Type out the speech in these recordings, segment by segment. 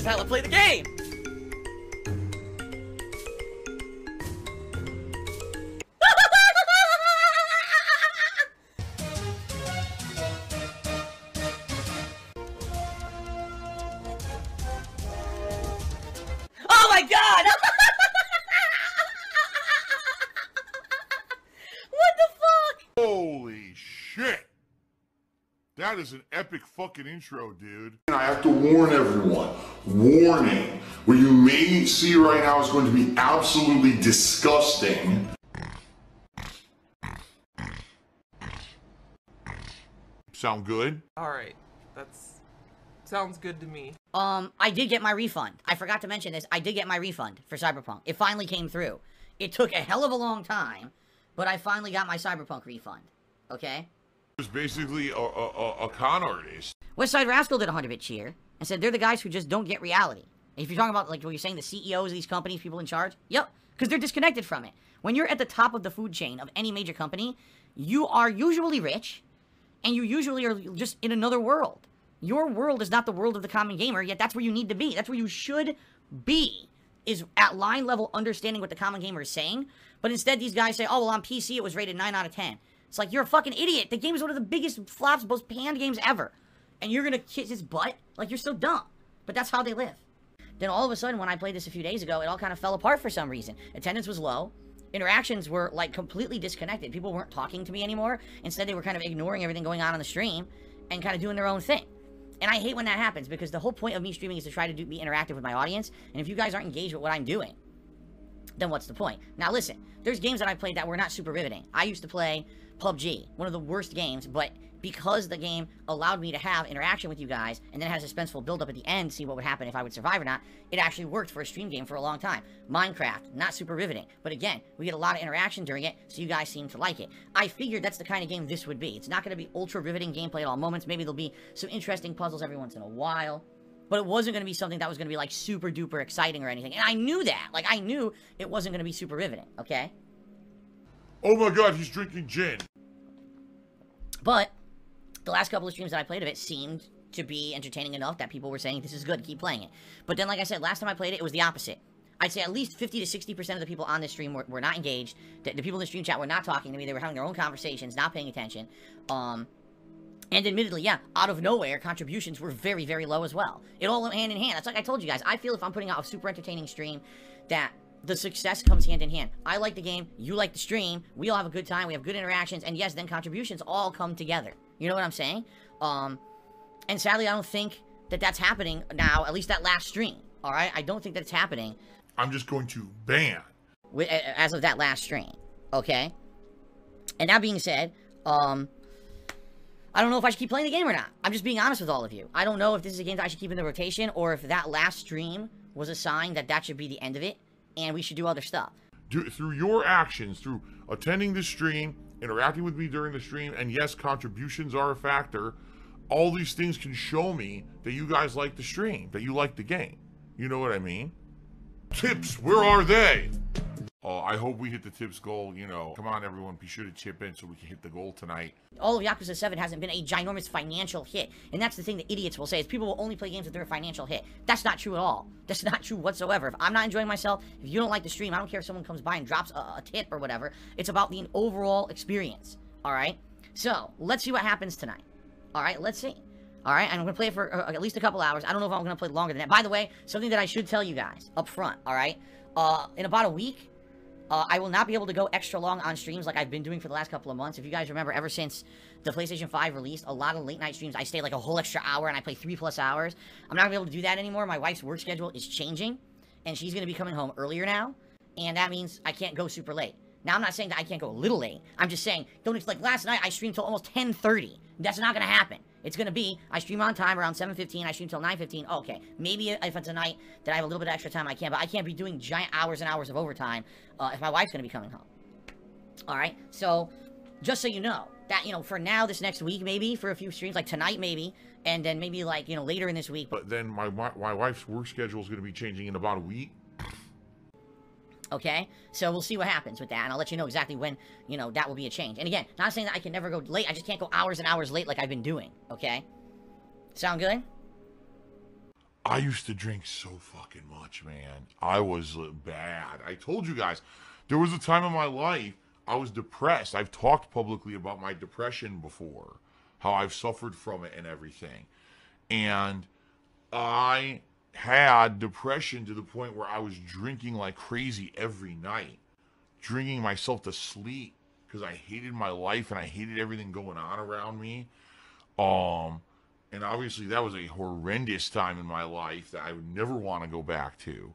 is how I play the game! Oh my god! What the fuck? Holy shit! That is an epic fucking intro, dude. I have to warn everyone. Warning. What you may see right now is going to be absolutely disgusting. Sound good? Alright, sounds good to me. I did get my refund. I forgot to mention this. I did get my refund for Cyberpunk. It finally came through. It took a hell of a long time, but I finally got my Cyberpunk refund. Okay? It was basically a con artist. Westside Rascal did a 100-bit cheer and said they're the guys who just don't get reality. And if you're talking about, like, what you're saying, the CEOs of these companies, people in charge, yep, because they're disconnected from it. When you're at the top of the food chain of any major company, you are usually rich, and you usually are just in another world. Your world is not the world of the common gamer, yet that's where you need to be. That's where you should be, is at line level understanding what the common gamer is saying. But instead, these guys say, oh, well, on PC, it was rated 9 out of 10. It's like, you're a fucking idiot. The game is one of the biggest flops, most panned games ever. And you're gonna kiss his butt? Like, you're so dumb. But that's how they live. Then all of a sudden, when I played this a few days ago, it all kind of fell apart for some reason. Attendance was low. Interactions were, like, completely disconnected. People weren't talking to me anymore. Instead, they were kind of ignoring everything going on the stream and kind of doing their own thing. And I hate when that happens, because the whole point of me streaming is to try to be interactive with my audience. And if you guys aren't engaged with what I'm doing, then what's the point? Now listen, there's games that I played that were not super riveting. I used to play PUBG, one of the worst games, but because the game allowed me to have interaction with you guys, and then had a suspenseful build-up at the end, see what would happen if I would survive or not, it actually worked for a stream game for a long time. Minecraft, not super riveting, but again, we get a lot of interaction during it, so you guys seem to like it. I figured that's the kind of game this would be. It's not going to be ultra riveting gameplay at all moments. Maybe there'll be some interesting puzzles every once in a while, but it wasn't going to be something that was going to be, like, super duper exciting or anything, and I knew that. Like, I knew it wasn't going to be super riveting, okay? Oh my god, he's drinking gin. But the last couple of streams that I played of it seemed to be entertaining enough that people were saying, this is good, keep playing it. But then, like I said, last time I played it, it was the opposite. I'd say at least 50 to 60% of the people on this stream were not engaged. The people in the stream chat were not talking to me. They were having their own conversations, not paying attention. And admittedly, yeah, out of nowhere, contributions were very, very low as well. It all went hand in hand. That's like I told you guys. I feel if I'm putting out a super entertaining stream, that the success comes hand in hand. I like the game, you like the stream, we all have a good time, we have good interactions, and yes, then contributions all come together. You know what I'm saying? And sadly, I don't think that that's happening now, at least that last stream, alright? I don't think that it's happening. I'm just going to ban. As of that last stream, okay? And that being said, I don't know if I should keep playing the game or not. I'm just being honest with all of you. I don't know if this is a game that I should keep in the rotation, or if that last stream was a sign that that should be the end of it, and we should do other stuff. Through your actions, through attending the stream, interacting with me during the stream, and yes, contributions are a factor, all these things can show me that you guys like the stream, that you like the game. You know what I mean? Tips, where are they? I hope we hit the tips goal, you know. Come on, everyone, be sure to chip in so we can hit the goal tonight. All of Yakuza 7 hasn't been a ginormous financial hit. And that's the thing that idiots will say, is people will only play games if they're a financial hit. That's not true at all. That's not true whatsoever. If I'm not enjoying myself, if you don't like the stream, I don't care if someone comes by and drops a tip or whatever. It's about the overall experience, alright? So, let's see what happens tonight. Alright, let's see. Alright, and I'm going to play it for at least a couple hours. I don't know if I'm going to play longer than that. By the way, something that I should tell you guys up front, alright? In about a week, I will not be able to go extra long on streams like I've been doing for the last couple of months. If you guys remember, ever since the PlayStation 5 released, a lot of late night streams, I stay like a whole extra hour and I play 3+ hours. I'm not going to be able to do that anymore. My wife's work schedule is changing, and she's going to be coming home earlier now, and that means I can't go super late. Now, I'm not saying that I can't go a little late. I'm just saying, like last night, I streamed till almost 10:30. That's not going to happen. It's going to be, I stream on time around 7:15, I stream till 9:15. Okay, maybe if it's a night that I have a little bit of extra time, I can, but I can't be doing giant hours and hours of overtime if my wife's going to be coming home. Alright, so, just so you know, that, you know, for now, this next week, maybe, for a few streams, like tonight, maybe, and then maybe, like, you know, later in this week. But then my wife's work schedule is going to be changing in about a week. Okay, so we'll see what happens with that, and I'll let you know exactly when, you know, that will be a change. And again, not saying that I can never go late, I just can't go hours and hours late like I've been doing, okay? Sound good? I used to drink so fucking much, man. I was bad. I told you guys, there was a time in my life I was depressed. I've talked publicly about my depression before, how I've suffered from it and everything. And I had depression to the point where I was drinking like crazy every night, drinking myself to sleep because I hated my life and I hated everything going on around me. And obviously that was a horrendous time in my life that I would never want to go back to.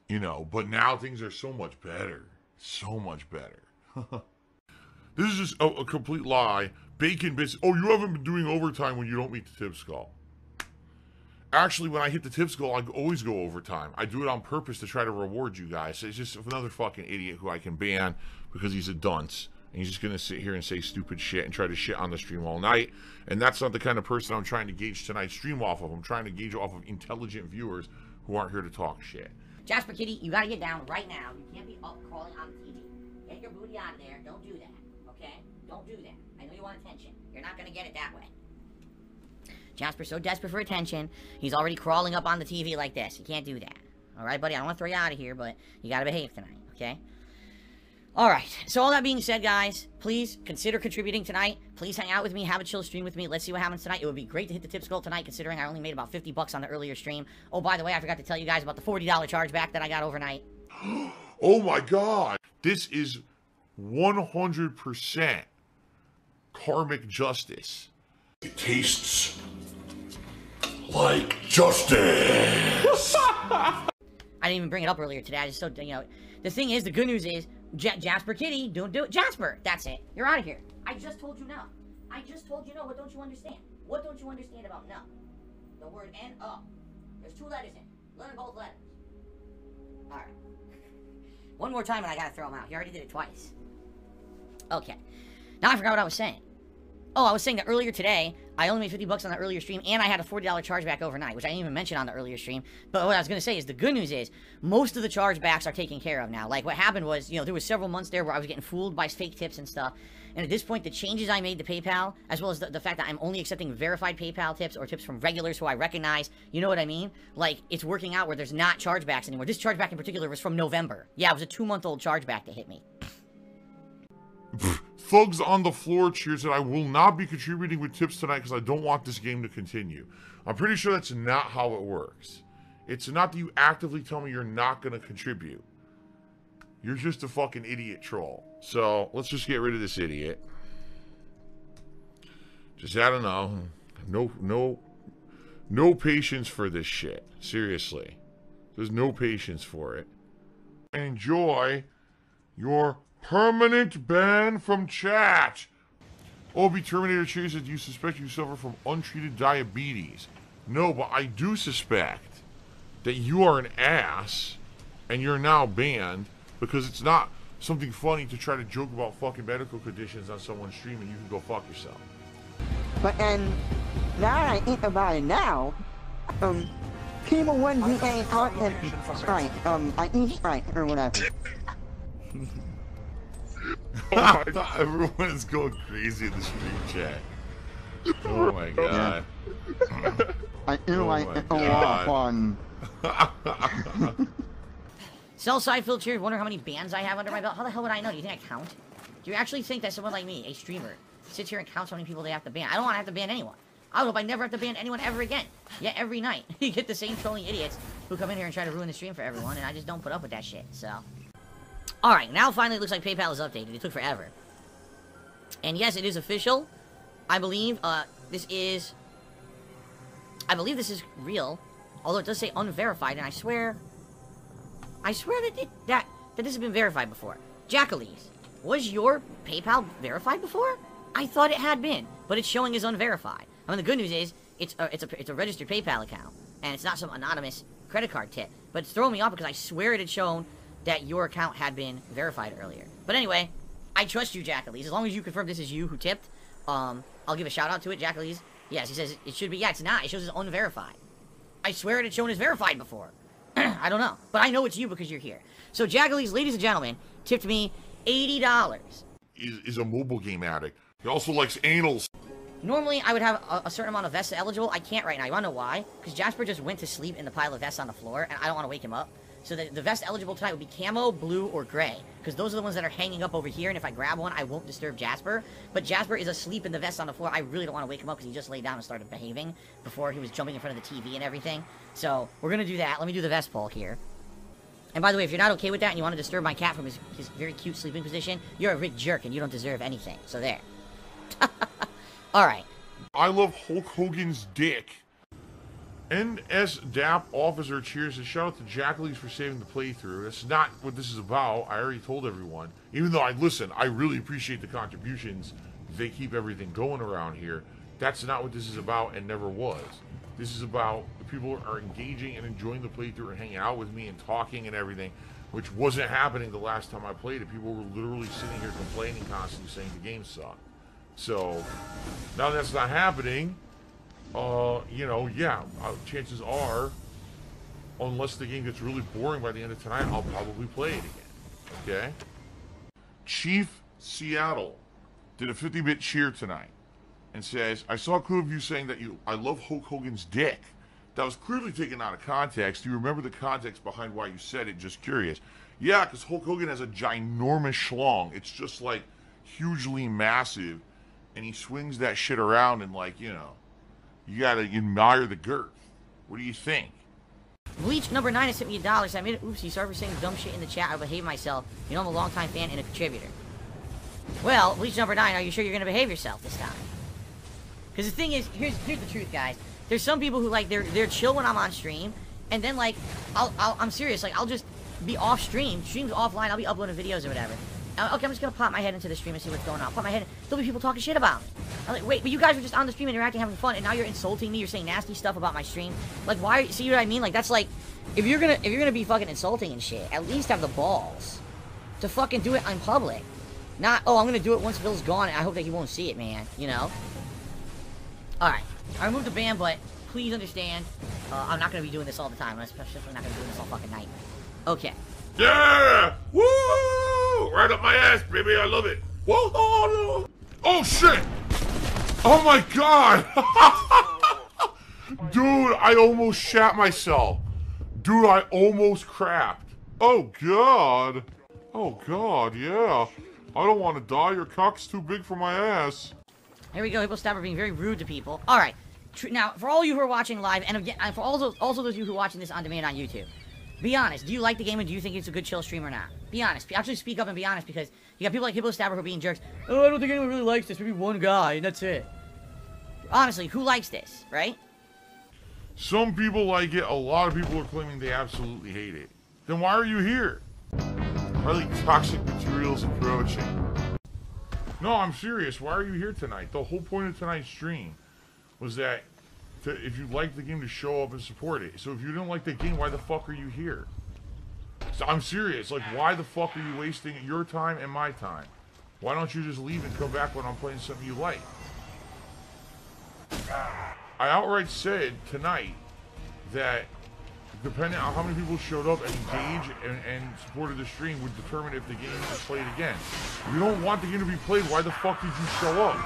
You know, but now things are so much better. So much better. This is just a complete lie. Bacon bits. Oh, you haven't been doing overtime when you don't meet the tip skull. Actually, when I hit the tip skull, I always go overtime. I do it on purpose to try to reward you guys. It's just another fucking idiot who I can ban because he's a dunce. And he's just going to sit here and say stupid shit and try to shit on the stream all night. And that's not the kind of person I'm trying to gauge tonight's stream off of. I'm trying to gauge off of intelligent viewers who aren't here to talk shit. Jasper Kitty, you gotta get down right now. You can't be up crawling on the TV. Get your booty out of there. Don't do that, okay? Don't do that. I know you want attention. You're not gonna get it that way. Jasper's so desperate for attention, he's already crawling up on the TV like this. You can't do that. Alright, buddy? I don't want to throw you out of here, but you gotta behave tonight, okay? Alright, so all that being said, guys, please consider contributing tonight. Please hang out with me, have a chill stream with me. Let's see what happens tonight. It would be great to hit the tip skull tonight, considering I only made about 50 bucks on the earlier stream. Oh, by the way, I forgot to tell you guys about the $40 chargeback that I got overnight. Oh my god! This is 100% karmic justice. It tastes like justice! I didn't even bring it up earlier today. I just so, you know, the thing is, the good news is, Jasper Kitty, don't do it. Jasper, that's it. You're out of here. I just told you no. I just told you no. What don't you understand? What don't you understand about no? The word N-O. There's 2 letters in it. Learn both letters. Alright. One more time and I gotta throw him out. He already did it twice. Okay. Now I forgot what I was saying. Oh, I was saying that earlier today, I only made 50 bucks on the earlier stream, and I had a $40 chargeback overnight, which I didn't even mention on the earlier stream. But what I was going to say is, the good news is, most of the chargebacks are taken care of now. Like, what happened was, you know, there was several months there where I was getting fooled by fake tips and stuff. And at this point, the changes I made to PayPal, as well as the fact that I'm only accepting verified PayPal tips or tips from regulars who I recognize, you know what I mean? Like, it's working out where there's not chargebacks anymore. This chargeback in particular was from November. Yeah, it was a 2-month-old chargeback that hit me. Thugs on the floor cheers that I will not be contributing with tips tonight because I don't want this game to continue. I'm pretty sure that's not how it works. It's not that you actively tell me you're not going to contribute. You're just a fucking idiot troll. So, let's just get rid of this idiot. Just, I don't know. No patience for this shit. Seriously. There's no patience for it. Enjoy your permanent ban from chat. Obi Terminator cheers that you suspect you suffer from untreated diabetes. No, but I do suspect that you are an ass and you're now banned because it's not something funny to try to joke about fucking medical conditions on someone's stream and you can go fuck yourself. But then, now that I think about it now, people wouldn't be any content, right, I eat right, or whatever. Everyone is going crazy in the stream chat. Oh my god. I feel like it's a lot of fun. Sellside Phil cheers, wonder how many bans I have under my belt. How the hell would I know? Do you think I count? Do you actually think that someone like me, a streamer, sits here and counts how many people they have to ban? I don't want to have to ban anyone. I hope I never have to ban anyone ever again. Yet every night, you get the same trolling idiots who come in here and try to ruin the stream for everyone, and I just don't put up with that shit, so. Alright, now finally it looks like PayPal is updated. It took forever. And yes, it is official. I believe, this is real. Although it does say unverified, and I swear that this has been verified before. Jackalese, was your PayPal verified before? I thought it had been, but it's showing as unverified. I mean, the good news is, it's a registered PayPal account, and it's not some anonymous credit card tip. But it's throwing me off because I swear it had shown that your account had been verified earlier. But anyway, I trust you, Jackalese. As long as you confirm this is you who tipped, I'll give a shout out to it, Jackalese. Yes, he says it should be. Yeah, it's not. It shows as unverified. I swear it had shown as verified before. I don't know. But I know it's you because you're here. So, Jackalese, ladies and gentlemen, tipped me $80. Is a mobile game addict. He also likes anals. Normally, I would have a certain amount of vests eligible. I can't right now. You wanna know why? Because Jasper just went to sleep in the pile of vests on the floor, and I don't want to wake him up. So the vest eligible tonight would be camo, blue, or gray. Because those are the ones that are hanging up over here, and if I grab one, I won't disturb Jasper. But Jasper is asleep in the vest on the floor. I really don't want to wake him up because he just laid down and started behaving before he was jumping in front of the TV and everything. So we're going to do that. Let me do the vest poll here. And by the way, if you're not okay with that and you want to disturb my cat from his very cute sleeping position, you're a rich jerk and you don't deserve anything. So there. Alright. I love Hulk Hogan's dick. NSDAP officer cheers and shout out to Jackalese for saving the playthrough. That's not what this is about. I already told everyone. Even though I really appreciate the contributions. They keep everything going around here. That's not what this is about and never was. This is about the people are engaging and enjoying the playthrough and hanging out with me and talking and everything, which wasn't happening the last time I played it. People were literally sitting here complaining constantly, saying the game sucked. So now that's not happening. You know, yeah, chances are, unless the game gets really boring by the end of tonight, I'll probably play it again. Okay? Chief Seattle did a 50-bit cheer tonight and says, I saw a clip of you saying that I love Hulk Hogan's dick. That was clearly taken out of context. Do you remember the context behind why you said it? Just curious. Yeah, because Hulk Hogan has a ginormous schlong. It's just like hugely massive, and he swings that shit around and like, you know, you gotta admire the girth. What do you think? Bleach number 9 has sent me $1. I made an oopsie. Sorry for saying dumb shit in the chat. I behave myself. You know I'm a longtime fan and a contributor. Well, Bleach number 9, are you sure you're gonna behave yourself this time? Because the thing is, here's the truth, guys. There's some people who like they're chill when I'm on stream, and then like I'm serious. Like I'll just be off stream, streams offline. I'll be uploading videos or whatever. Okay, I'm just gonna pop my head into the stream and see what's going on. Pop my head in. There'll be people talking shit about me. I'm like, wait, but you guys were just on the stream interacting, having fun, and now you're insulting me. You're saying nasty stuff about my stream. Like, why? See what I mean? Like, that's like, if you're gonna be fucking insulting and shit, at least have the balls to fucking do it in public. Not, oh, I'm gonna do it once Bill's gone, and I hope that he won't see it, man. You know. All right, I removed the ban, but please understand, I'm not gonna be doing this all the time. I'm especially not gonna be doing this all fucking night. Okay. Yeah! Woo! Right up my ass, baby. I love it. Whoa! Oh, shit! Oh, my God! Dude, I almost shat myself. Dude, I almost crapped. Oh, God. Oh, God, yeah. I don't want to die. Your cock's too big for my ass. Here we go. Hippo Stabber being very rude to people. All right. Now, for all you who are watching live, and again, for also those of you who are watching this on demand on YouTube, be honest. Do you like the game, and do you think it's a good chill stream or not? Be honest. Actually speak up and be honest, because you got people like Hippo Stabber who are being jerks. Oh, I don't think anyone really likes this. Maybe one guy, and that's it. Honestly, who likes this, right? Some people like it. A lot of people are claiming they absolutely hate it. Then why are you here? Probably toxic materials approaching. No, I'm serious. Why are you here tonight? The whole point of tonight's stream was that if you like the game, to show up and support it. So if you didn't like the game, why the fuck are you here? So I'm serious. Like, why the fuck are you wasting your time and my time? Why don't you just leave and come back when I'm playing something you like? I outright said tonight that depending on how many people showed up and engaged and supported the stream would determine if the game is played again. If you don't want the game to be played, why the fuck did you show up?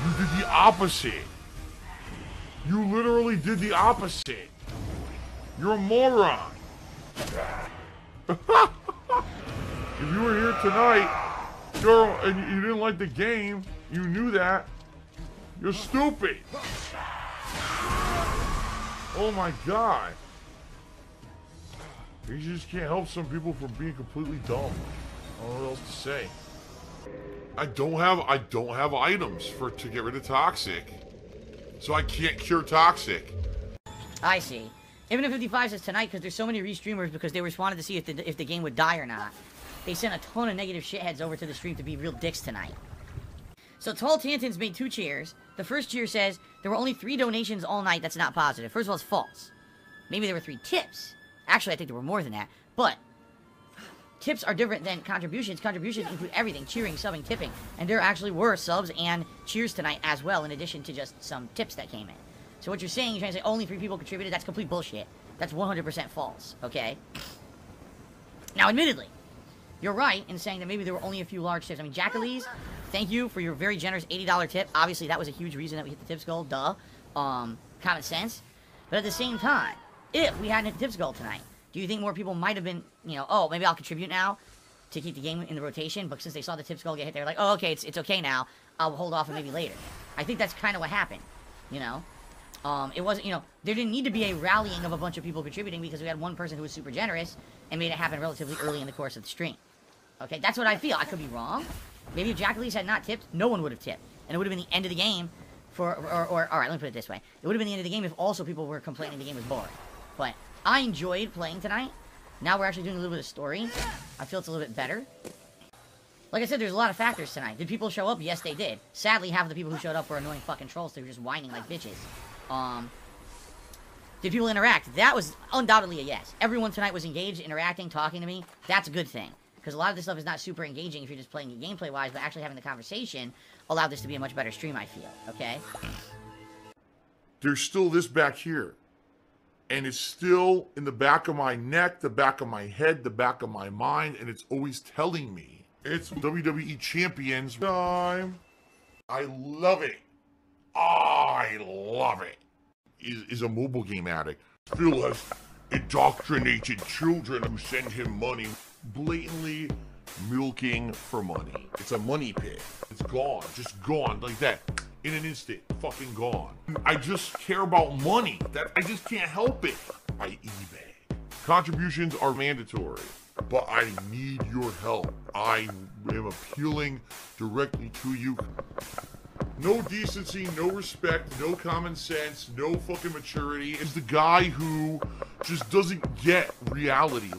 You did the opposite. You literally did the opposite. You're a moron. If you were here tonight, and you didn't like the game, you knew that, you're stupid. Oh my God. You just can't help some people from being completely dumb. I don't know what else to say. I don't have items to get rid of toxic. So I can't cure toxic. I see. Infinite 55 says tonight, because there's so many restreamers, because they wanted to see if the game would die or not. They sent a ton of negative shitheads over to the stream to be real dicks tonight. So Tall Tantans made 2 cheers. The first cheer says there were only 3 donations all night. That's not positive. First of all, it's false. Maybe there were 3 tips. Actually, I think there were more than that. But tips are different than contributions. Contributions include everything: cheering, subbing, tipping. And there actually were subs and cheers tonight as well, in addition to just some tips that came in. So what you're saying, you're trying to say only 3 people contributed, that's complete bullshit. That's 100% false, okay? Now, admittedly, you're right in saying that maybe there were only a few large tips. I mean, Jackalese, Thank you for your very generous $80 tip. Obviously, that was a huge reason that we hit the tips goal. Duh. Common sense. But at the same time, if we hadn't hit the tips goal tonight, do you think more people might have been, you know, oh, maybe I'll contribute now to keep the game in the rotation? But since they saw the tips goal get hit, they're like, oh, okay, it's okay now. I'll hold off and maybe later. I think that's kind of what happened, you know? It wasn't, you know, there didn't need to be a rallying of a bunch of people contributing because we had one person who was super generous and made it happen relatively early in the course of the stream. Okay, that's what I feel. I could be wrong. Maybe if Jack Elise had not tipped, no one would have tipped. And it would have been the end of the game for, or all right, let me put it this way. It would have been the end of the game if also people were complaining the game was boring. But I enjoyed playing tonight. Now we're actually doing a little bit of story. I feel it's a little bit better. Like I said, there's a lot of factors tonight. Did people show up? Yes, they did. Sadly, half of the people who showed up were annoying fucking trolls who were just whining like bitches. Did people interact? That was undoubtedly a yes. Everyone tonight was engaged, interacting, talking to me. That's a good thing. Because a lot of this stuff is not super engaging if you're just playing it gameplay-wise, but actually having the conversation allowed this to be a much better stream, I feel. Okay? There's still this back here. And it's still in the back of my neck, the back of my head, the back of my mind, and it's always telling me it's WWE Champions time. I love it. I love it. Is a mobile game addict. Phil has indoctrinated children who send him money, blatantly milking for money. It's a money pit. It's gone, just gone like that. In an instant, fucking gone. I just care about money. That I just can't help it. By eBay. Contributions are mandatory, but I need your help. I am appealing directly to you. No decency, no respect, no common sense, no fucking maturity. Is the guy who just doesn't get reality.